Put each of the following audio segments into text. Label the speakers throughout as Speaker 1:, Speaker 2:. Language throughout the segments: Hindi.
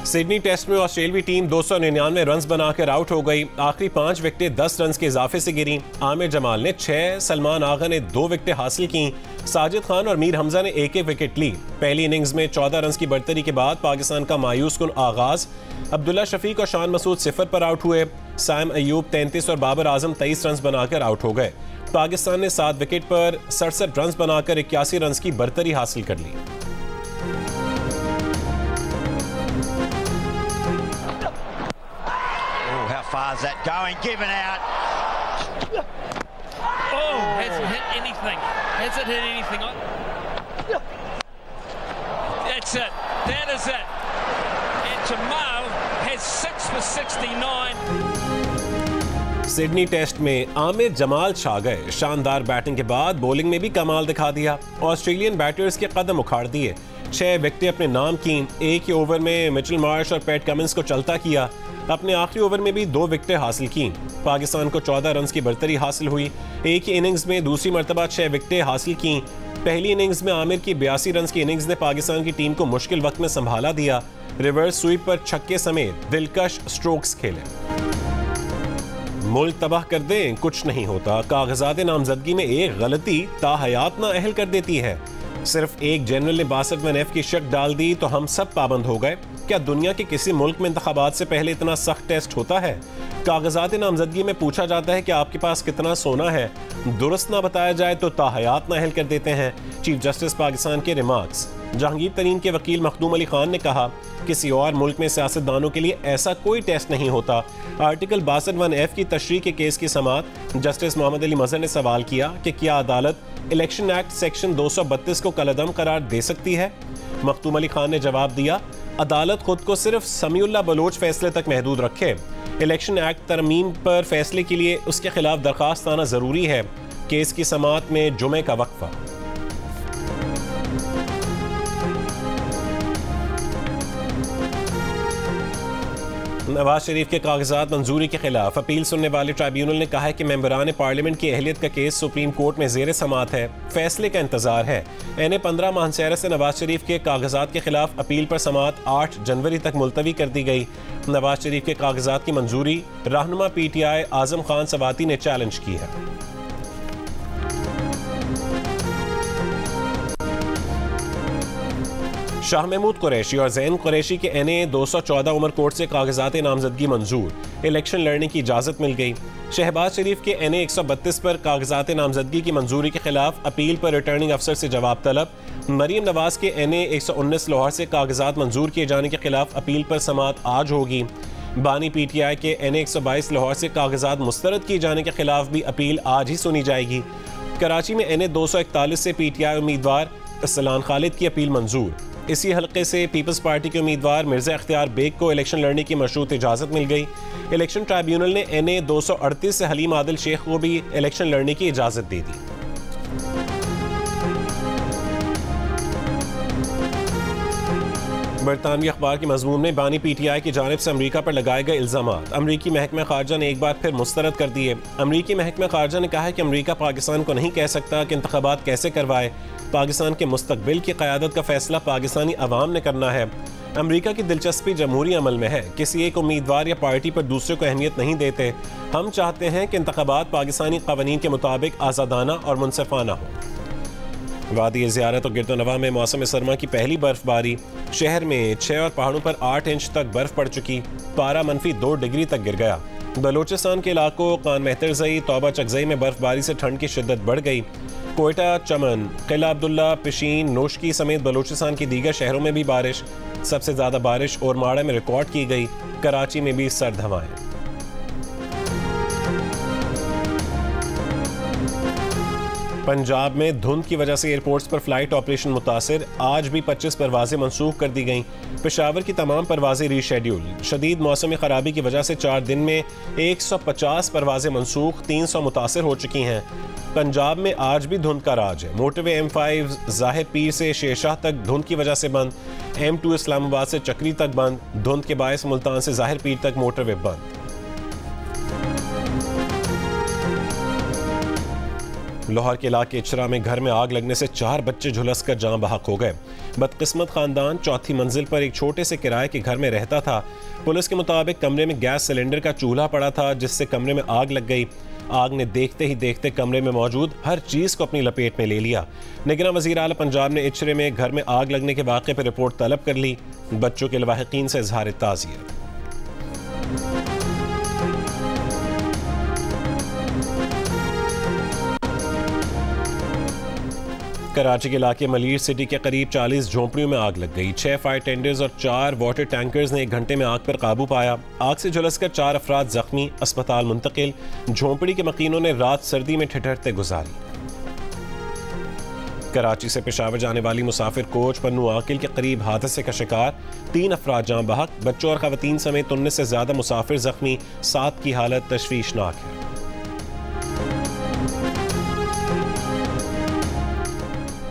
Speaker 1: सिडनी टेस्ट में ऑस्ट्रेलियाई टीम 299 रन बनाकर आउट हो गई। आखिरी 5 विकेटें 10 रन के इजाफे से गिरी। आमिर जमाल ने 6, सलमान आगा ने 2 विकेटें हासिल की। साजिद खान और मीर हमजा ने एक विकेट ली। पहली इनिंग्स में 14 रन की बढ़तरी के बाद पाकिस्तान का मायूस कुन आगाज। अब्दुल्ला शफीक और शान मसूद 0 पर आउट हुए। साइम अयूब 33 और बाबर आजम 23 रन बनाकर आउट हो गए। पाकिस्तान ने 7 विकेट पर 67 रन बनाकर 81 रन की बढ़तरी हासिल कर ली।
Speaker 2: Far is that going? Given out.
Speaker 3: Oh, has it hit anything? Has it hit anything? That's it. That is it. And Jamal has 6 for 69.
Speaker 1: Sydney test में आमिर जमाल छा गए। शानदार बैटिंग के बाद बॉलिंग में भी कमाल दिखा दिया। ऑस्ट्रेलियन बैटर्स के कदम उखाड़ दिए। 6 विकेटें अपने नाम की। एक ही ओवर में मिचेल मार्श और पैट कमिंस को चलता किया। अपने आखिरी ओवर में भी 2 विकेटें हासिल की। पाकिस्तान को 14 रन की बढ़तरी हासिल हुई। एक ही इनिंग्स में दूसरी मरतबा 6 विकेटें हासिल की। पहली इनिंग्स में आमिर की 82 रन की इनिंग्स ने पाकिस्तान की टीम को मुश्किल वक्त में संभाला दिया। रिवर्स स्वीप पर छक्के समेत दिलकश स्ट्रोक्स खेले। मुल्क तबाह कर दें कुछ नहीं होता। कागजात नामजदगी में एक गलती ताहयात ना अहल कर देती है। सिर्फ एक जनरल ने 62F की शक डाल दी तो हम सब पाबंद हो गए। क्या दुनिया के किसी मुल्क में इंतखाबात से पहले इतना सख्त टेस्ट होता है? कागजात नामजदगी में पूछा जाता है कि आपके पास कितना सोना है। दुरुस्त ना बताया जाए तो ताहयात नाअहल कर देते हैं। चीफ जस्टिस पाकिस्तान के रिमार्क्स। जहांगीर तरीन के वकील मखदूम अली खान ने कहा, किसी और मुल्क में सियासतदानों के लिए ऐसा कोई टेस्ट नहीं होता। आर्टिकल 62F की तशरीह के केस की समाअत जस्टिस मोहम्मद अली मजहर ने सवाल किया कि क्या अदालत इलेक्शन एक्ट सेक्शन 232 को कलअदम करार दे सकती है? मखदूम अली खान ने जवाब दिया, अदालत खुद को सिर्फ समीउल्लाह बलोच फैसले तक महदूद रखे। इलेक्शन एक्ट तरमीम पर फैसले के लिए उसके खिलाफ दरखास्त आना जरूरी है। केस की समाअत में जुमे का वक्फा। नवाज शरीफ के कागजात मंजूरी के खिलाफ अपील सुनने वाले ट्राइब्यूनल ने कहा है कि मेंबरान पार्लियामेंट की अहलियत का केस सुप्रीम कोर्ट में जेर समाअत है। फैसले का इंतजार है। NA-15 मानसहरा से नवाज शरीफ के कागजात के खिलाफ अपील पर समाअत 8 जनवरी तक मुलतवी कर दी गई। नवाज शरीफ के कागजात की मंजूरी रहनुमा PTI आजम खान सवाती ने चैलेंज की है। शाह महमूद कुरैशी और जैन कुरैशी के NA-214 उमर कोर्ट से कागजात नामजदगी मंजूर। इलेक्शन लड़ने की इजाज़त मिल गई। शहबाज शरीफ के NA-132 पर कागजात नामजदगी की मंजूरी के खिलाफ अपील पर रिटर्निंग अफसर से जवाब तलब। मरीम नवाज के NA-119 लाहौर से कागजात मंजूर किए जाने के खिलाफ अपील पर समाअत आज होगी। बानी PTI के NA-122 लाहौर से कागजात मुस्तरद किए जाने के खिलाफ भी अपील आज ही सुनी जाएगी। कराची में NA-241 से PTI उम्मीदवार सलान खालिद की अपील मंजूर। इसी हलके से पीपल्स पार्टी के उम्मीदवार मिर्जा इख्तियार बेग को इलेक्शन लड़ने की मशरूत इजाज़त मिल गई। इलेक्शन ट्राइब्यूनल ने NA-238 से हलीम आदिल शेख को भी इलेक्शन लड़ने की इजाज़त दे दी। बरतानवी अखबार के मजमून में बानी PTI की जानिब से अमरीका पर लगाए गए इल्ज़ामात अमरीकी महकमा खारजा ने एक बार फिर मुस्तरद कर दिए। अमरीकी महकमा खारजा ने कहा है कि अमरीका पाकिस्तान को नहीं कह सकता कि इंतखाबात कैसे करवाए। पाकिस्तान के मुस्तकबिल की क़यादत का फैसला पाकिस्तानी अवाम ने करना है। अमरीका की दिलचस्पी जमहूरी अमल में है। किसी एक उम्मीदवार या पार्टी पर दूसरे को अहमियत नहीं देते। हम चाहते हैं कि इंतखाबात पाकिस्तानी क़वानीन के मुताबिक आज़ादाना और मुनसिफाना हो। वादी ज़ियारत और गिरदोनवा में मौसम सरमा की पहली बर्फबारी। शहर में 6 और पहाड़ों पर 8 इंच तक बर्फ पड़ चुकी। पारा -2 डिग्री तक गिर गया। बलोचिस्तान के इलाकों कान मेहतरजई तौबा चकजई में बर्फबारी से ठंड की शिद्दत बढ़ गई। कोयटा, चमन, किला अब्दुल्ला, पिशीन, नोशकी समेत बलोचिस्तान की दीगर शहरों में भी बारिश। सबसे ज़्यादा बारिश ओरमाड़ा में रिकॉर्ड की गई। कराची में भी सर्द हवाएं। पंजाब में धुंध की वजह से एयरपोर्ट्स पर फ्लाइट ऑपरेशन मुतासिर। आज भी 25 परवाजें मनसूख कर दी गईं। पेशावर की तमाम परवाजें रीशेड्यूल। शदीद मौसमी खराबी की वजह से 4 दिन में 150 परवाजें मनसूख, 300 मुतासिर हो चुकी हैं। पंजाब में आज भी धुंध का राज है। मोटरवे M5 ज़ाहिर पीर से शेरशाह तक धुंध की वजह से बंद। M2 इस्लामाबाद से चक्री तक बंद। धुंध के बायस मुल्तान से ज़ाहिर पीर तक मोटरवे बंद। लाहौर के इलाके इचरा में घर में आग लगने से 4 बच्चे झुलस कर जान बहक हो गए। बदकिस्मत खानदान चौथी मंजिल पर एक छोटे से किराए के घर में रहता था। पुलिस के मुताबिक कमरे में गैस सिलेंडर का चूल्हा पड़ा था, जिससे कमरे में आग लग गई। आग ने देखते ही देखते कमरे में मौजूद हर चीज़ को अपनी लपेट में ले लिया। निगरान वज़ीर आला पंजाब ने इचरे में घर में आग लगने के वाक़े पर रिपोर्ट तलब कर ली। बच्चों के लवाहिकीन से इज़हार ताज़ियत। कराची के इलाके मलीर सिटी के करीब 40 झोंपड़ियों में आग लग गई। 6 फायर टेंडर्स और 4 वाटर टैंकर्स ने 1 घंटे में आग पर काबू पाया। आग से झुलसकर 4 अफराद जख्मी, अस्पताल मुंतकिल। झोंपड़ी के मकीनों ने रात सर्दी में ठिठुरते गुजारी। कराची से पेशावर जाने वाली मुसाफिर कोच पन्नू आकिल के करीब हादसे का शिकार, 3 अफराद जान बहक। बच्चों और खवातीन समेत 19 से ज्यादा मुसाफिर जख्मी, 7 की हालत तशवीशनाक है।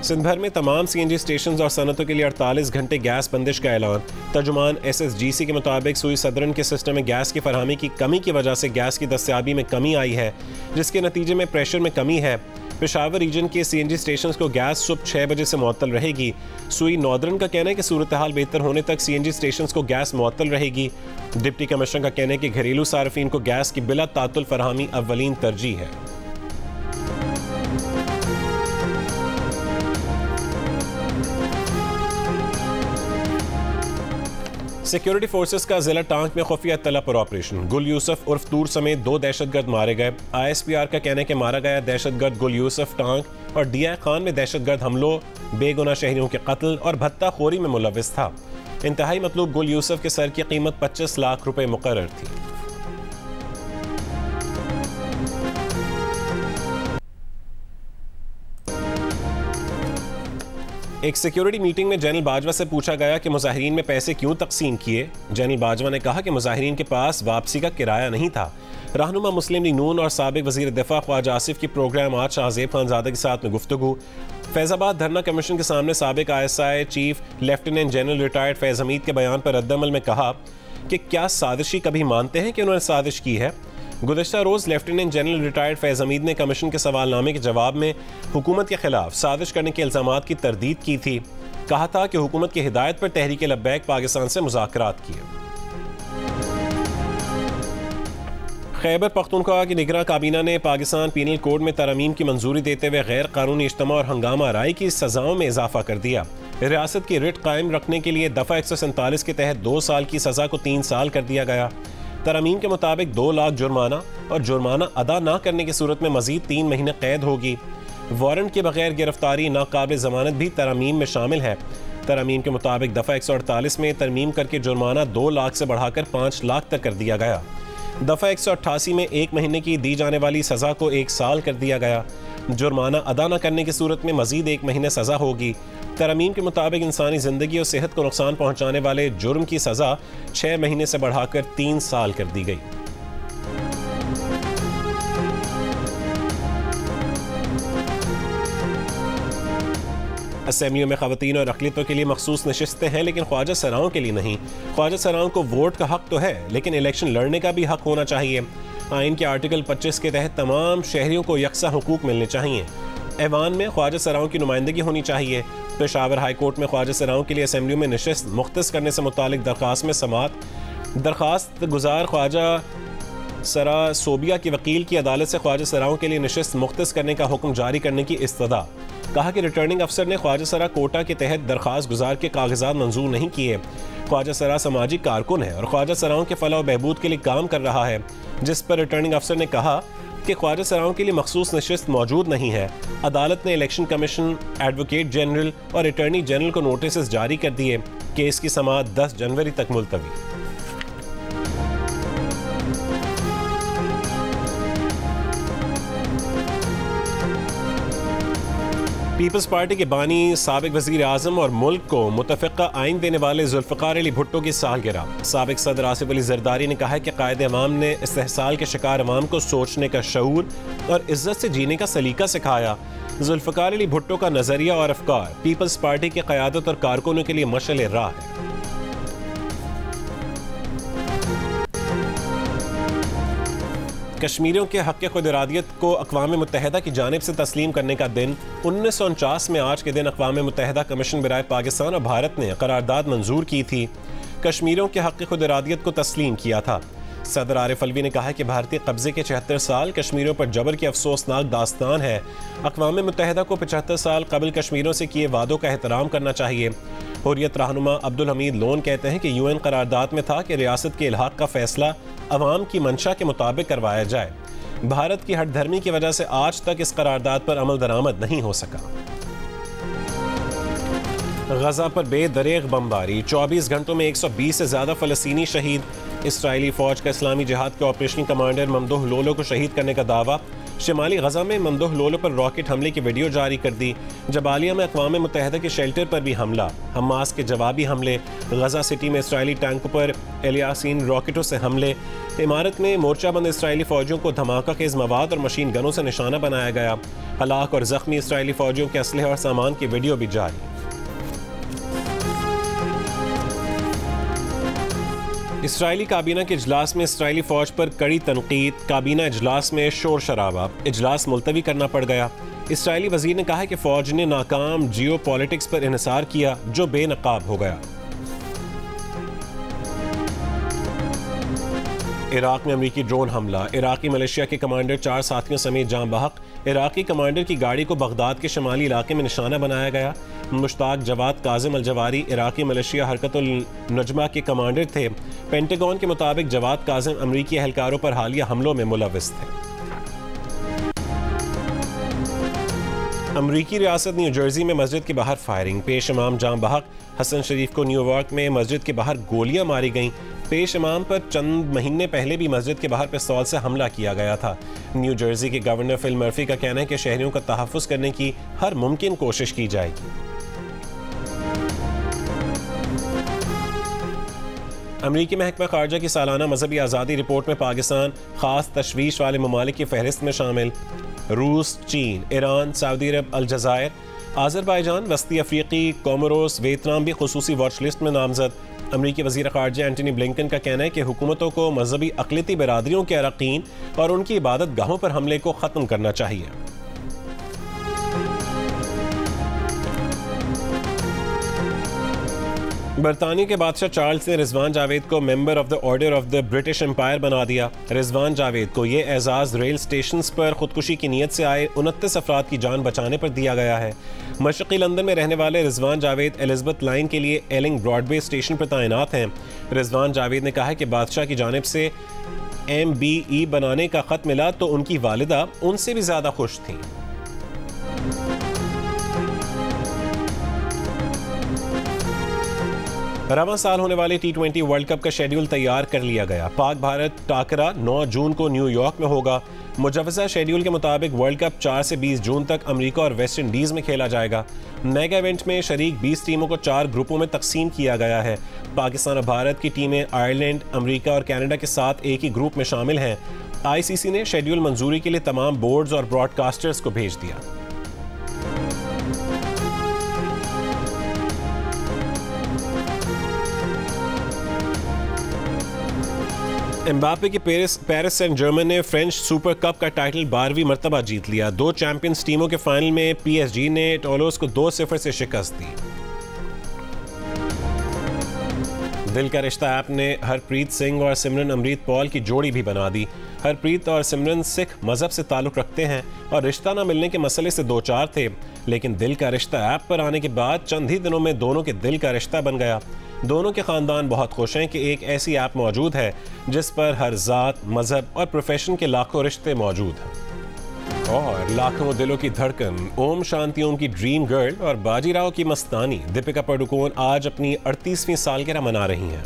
Speaker 1: सिंध भर में तमाम सीएनजी स्टेशन और सनतों के लिए 48 घंटे गैस बंदिश का ऐलान। तर्जुमान SSGC के मुताबिक सुई सदरन के सिस्टम में गैस की फरहमी की कमी की वजह से गैस की दस्तयाबी में कमी आई है, जिसके नतीजे में प्रेशर में कमी है। पेशावर रीजन के सीएनजी स्टेशन को गैस सुबह 6 बजे से मुअत्तल रहेगी। सुई नॉर्दर्न का कहना है कि सूरत हाल बेहतर होने तक सीएनजी स्टेशन को गैस मुअत्तल रहेगी। डिप्टी कमिश्नर का कहना है कि घरेलू सार्फिन को गैस की बिला तातुल फरहमी अव्वलीन तरजीह है। सिक्योरिटी फोर्सेस का जिला टांक में खुफिया तलब पर ऑपरेशन। गुल यूसुफ उर्फ तूर समेत 2 दहशतगर्द मारे गए। ISPR का कहना है कि मारा गया दहशतगर्द गुल यूसुफ टांक और DI खान में दहशतगर्द हमलों, बेगुनाह शहरियों के कत्ल और भत्ता खोरी में मुलविस था। इंतहाई मतलूब गुल यूसुफ के सर की कीमत 25 लाख रुपए मुकर्रर थी। एक सिक्योरिटी मीटिंग में जनरल बाजवा से पूछा गया कि मुजाहिरीन में पैसे क्यों तकसीम किए। जनरल बाजवा ने कहा कि मुजाहिरीन के पास वापसी का किराया नहीं था। रहनुमा मुस्लिम लीग नून और साबिक वजीर दिफा ख्वाजा आसिफ की प्रोग्राम आज शाहजेब खानजादा के साथ में गुफ्तगू। फैजाबाद धरना कमीशन के सामने साबिक ISI chief lieutenant general retired Faiz Hamid के बयान पर रद्दअमल में कहा कि क्या साजिशी कभी मानते हैं कि उन्होंने साजिश की है। गुज़श्ता रोज़ lieutenant general retired Faiz Hameed ने कमीशन के सवालनामे के जवाब में हुकूमत के खिलाफ साजिश करने के इल्ज़ामात की तरदीद की थी। कहा था कि हुकूमत की हिदायत पर तहरीक लब्बैक पाकिस्तान से मुज़ाकरात किए। खैबर पख्तूनख्वा की निगरान काबीना ने पाकिस्तान पीनल कोड में तरमीम की मंजूरी देते हुए गैर कानूनी इज्तिमा और हंगामा राय की सजाओं में इजाफा कर दिया। रियासत की रिट कायम रखने के लिए दफ़ा 147 के तहत 2 साल की सज़ा को 3 साल कर दिया गया। तरमीम के मुताबिक 2 लाख जुर्माना और जुर्माना अदा न करने की सूरत में मजीद 3 महीने कैद होगी। वारंट के बगैर गिरफ्तारी नाकाबिल जमानत भी तरमीम में शामिल है। तरमीम के मुताबिक दफ़ा 148 में तरमीम करके जुर्माना 2 लाख से बढ़ाकर 5 लाख तक कर दिया गया। दफ़ा 188 में 1 महीने की दी जाने वाली सज़ा को 1 साल कर दिया गया। जुर्माना अदा न करने की सूरत में मजीद 1 महीने सज़ा होगी। तरमीम के मुताबिक इंसानी ज़िंदगी और सेहत को नुकसान पहुँचाने वाले जुर्म की सज़ा 6 महीने से बढ़ाकर 3 साल कर दी गई। असेंबलियों में ख़वातीन और अक़लियतों के लिए मखसूस नशिस्तें हैं, लेकिन ख्वाजा सराओं के लिए नहीं। ख्वाजा सराओं को वोट का हक तो है, लेकिन इलेक्शन लड़ने का भी हक होना चाहिए। आइन के आर्टिकल 25 के तहत तमाम शहरियों को यकसा हुकूक मिलने चाहिए। ऐवान में ख्वाजा सराओं की नुमाइंदगी होनी चाहिए। पेशावर हाई कोर्ट में ख्वाजा सराओं के लिए असेंबलियों में नशिस्त मुख्तस करने से मुतालिक दरख्वास्त में समात। दरख्वास्त गुजार ख्वाजा सरा सोबिया की वकील की अदालत से ख्वाजा सराओं के लिए नशिस्त मुख्तस करने का हुक्म जारी करने की इस्तदा। कहा कि रिटर्निंग अफसर ने ख्वाजा सरा कोटा के तहत दरख्वास्त गुजार के कागजात मंजूर नहीं किए। ख्वाजा सरा सामाजिक कारकुन है और ख्वाजा सराओं के फलाह बहबूद के लिए काम कर रहा है, जिस पर रिटर्निंग अफसर ने कहा कि ख्वाजा सराओं के लिए मखसूस नशिस्त मौजूद नहीं है। अदालत ने इलेक्शन कमीशन, एडवोकेट जनरल और अटॉर्नी जनरल को नोटिस जारी कर दिए। केस की समाअत 10 जनवरी तक मुलतवी। पीपल्स पार्टी के बानी, साबिक वजीर आजम और मुल्क को मुतफ़िक़ा आइन देने वाले जुल्फ़िकार अली भुट्टो की सालगिरह। साबिक सदर आसिफ अली ज़रदारी ने कहा कि कायदे अवाम ने इस्तेहसाल के शिकार अवाम को सोचने का शऊर और इज्जत से जीने का सलीका सिखाया। जुल्फ़िकार अली भुट्टो का नज़रिया और अफ़कार पीपल्स पार्टी की क़यादत और कारकुनों के लिए मशअल राह है। कश्मीरियों के हक़ खुद इरादियत को अक़वाम मुत्तहिदा की जानिब से तस्लीम करने का दिन 1949 में आज के दिन अक़वाम मुत्तहिदा कमीशन बराए पाकिस्तान और भारत ने करारदाद मंजूर की थी। कश्मीरियों के हक़ खुद इरादियत को तस्लीम किया था। सदर आरिफ अलवी ने कहा कि भारतीय कब्जे के 76 साल कश्मीरियों पर जबर की अफसोसनाक दास्तान है। अक़वाम मुत्तहिदा को 75 साल कबल कश्मीरियों से किए वादों का एहतराम करना चाहिए। हुर्रियत रहनुमा अब्दुल हमीद लोन कहते हैं कि UN करारदाद में था कि रियासत के इल्हाक का फैसला अवाम की मंशा के मुताबिक करवाया जाए। भारत की हठधर्मी की वजह से आज तक इस करारदाद पर अमल दरामद नहीं हो सका। गजा पर बेदरेग बमबारी, 24 घंटों में 120 से ज़्यादा फ़लस्तीनी शहीद। इसराइली फ़ौज का इस्लामी जिहाद के ऑपरेशनल कमांडर ममदूह लोलो को शहीद करने का दावा। शिमाली गजा में ममदूह लोलो पर रॉकेट हमले की वीडियो जारी कर दी। जबालिया में अक़वाम मुत्तहिदा के शेल्टर पर भी हमला। हमास के जवाबी हमले। गजा सिटी में इसराइली टैंकों पर एलियासीन रॉकेटों से हमले। इमारत में मोर्चाबंद इसराइली फ़ौजियों को धमाका खेज़ मवाद और मशीन गनों से निशाना बनाया गया। हलाक और ज़ख्मी इसराइली फ़ौजियों के असलहे और सामान की वीडियो भी जारी। इसराइली काबीना के इजलास में इसराइली फ़ौज पर कड़ी तनकीद। काबीना इजलास में शोर शराबा, इजलास मुलतवी करना पड़ गया। इसराइली वज़ीर ने कहा कि फ़ौज ने नाकाम जियो पॉलिटिक्स पर इन्हिसार किया जो बेनकाब हो गया। इराक में अमेरिकी ड्रोन हमला। इराकी मलेशिया के कमांडर 4 साथियों समेत जान बहक। इराकी कमांडर की गाड़ी को बगदाद के शमाली इलाके में निशाना बनाया गया। मुश्ताक जवाद काजिम अल-जवारी इराकी मलेशिया हरकतुल नजमा के कमांडर थे। पेंटागन के मुताबिक जवाद काजिम अमरीकी एहलकारों पर हालिया हमलों में मुलव्विस थे। अमरीकी रियासत न्यू जर्सी में मस्जिद के बाहर फायरिंग। पेश इमाम जान बहक। हसन शरीफ को न्यूयॉर्क में मस्जिद के बाहर गोलियां मारी गईं। पेश इमाम पर चंद महीने पहले भी मस्जिद के बाहर पिस्तौल से हमला किया गया था। न्यू जर्सी के गवर्नर फिल मर्फी का कहना है कि शहरियों का तहफ़्फ़ुज़ करने की हर मुमकिन कोशिश की जाएगी। अमरीकी महकमा ख़ारजा की सालाना मजहबी आज़ादी रिपोर्ट में पाकिस्तान ख़ास तशवीश वाले ममालिक की फहरिस्त में शामिल। रूस, चीन, ईरान, सऊदी अरब, अलजज़ायर, आज़रबाईजान, वस्ती अफ्रीकी, कोमोरोस, वियतनाम भी खुसूसी वॉच लिस्ट में नामजद। अमरीकी वज़ीर ख़ारजा एंटनी ब्लिंकन का कहना है कि हुकूमतों को मजहबी अक़लियती बरादरियों के अरकान और उनकी इबादत गाहों पर हमले को ख़त्म करना चाहिए। बरतानिया के बादशाह चार्ल्स ने रिजवान जावेद को member of the Order of the British Empire बना दिया। रिजवान जावेद को ये एजाज़ रेल स्टेशन पर खुदकुशी की नीयत से आए 29 अफराद की जान बचाने पर दिया गया है। मशरक़ी लंदन में रहने वाले रिजवान जावेद एलिज़ाबेथ लाइन के लिए एलिंग ब्रॉडवे स्टेशन पर तैनात हैं। रिजवान जावेद ने कहा है कि बादशाह की जानिब से MBE बनाने का ख़त मिला तो उनकी वालिदा उनसे भी ज़्यादा खुश थीं। रवां साल होने वाले T20 वर्ल्ड कप का शेड्यूल तैयार कर लिया गया। पाक भारत टाकरा 9 जून को न्यूयॉर्क में होगा। मुजव्वज़ा शेड्यूल के मुताबिक वर्ल्ड कप 4 से 20 जून तक अमेरिका और वेस्ट इंडीज़ में खेला जाएगा। मेगा इवेंट में शरीक 20 टीमों को 4 ग्रुपों में तकसीम किया गया है। पाकिस्तान और भारत की टीमें आयरलैंड, अमेरिका और कनाडा के साथ एक ही ग्रुप में शामिल हैं। ICC ने शेड्यूल मंजूरी के लिए तमाम बोर्ड्स और ब्रॉडकास्टर्स को भेज दिया। एम्बापे की पेरिस सेंट जर्मन ने फ्रेंच सुपर कप का टाइटल 12वीं मरतबा जीत लिया। 2 चैंपियंस टीमों के फाइनल में PSG ने टोलोस को 2-0 से शिकस्त दी। दिल का रिश्ता ऐप ने हरप्रीत सिंह और सिमरन अमरीत पॉल की जोड़ी भी बना दी। हरप्रीत और सिमरन सिख मजहब से ताल्लुक़ रखते हैं और रिश्ता न मिलने के मसले से दो चार थे, लेकिन दिल का रिश्ता ऐप पर आने के बाद चंद ही दिनों में दोनों के दिल का रिश्ता बन गया। दोनों के ख़ानदान बहुत खुश हैं कि एक ऐसी ऐप मौजूद है जिस पर हर ज़ात, मज़हब और प्रोफेशन के लाखों रिश्ते मौजूद हैं। और लाखों दिलों की धड़कन ओम शांति ओम की ड्रीम गर्ल और बाजीराव की मस्तानी दीपिका पादुकोण आज अपनी 38वीं सालगिरह मना रही हैं।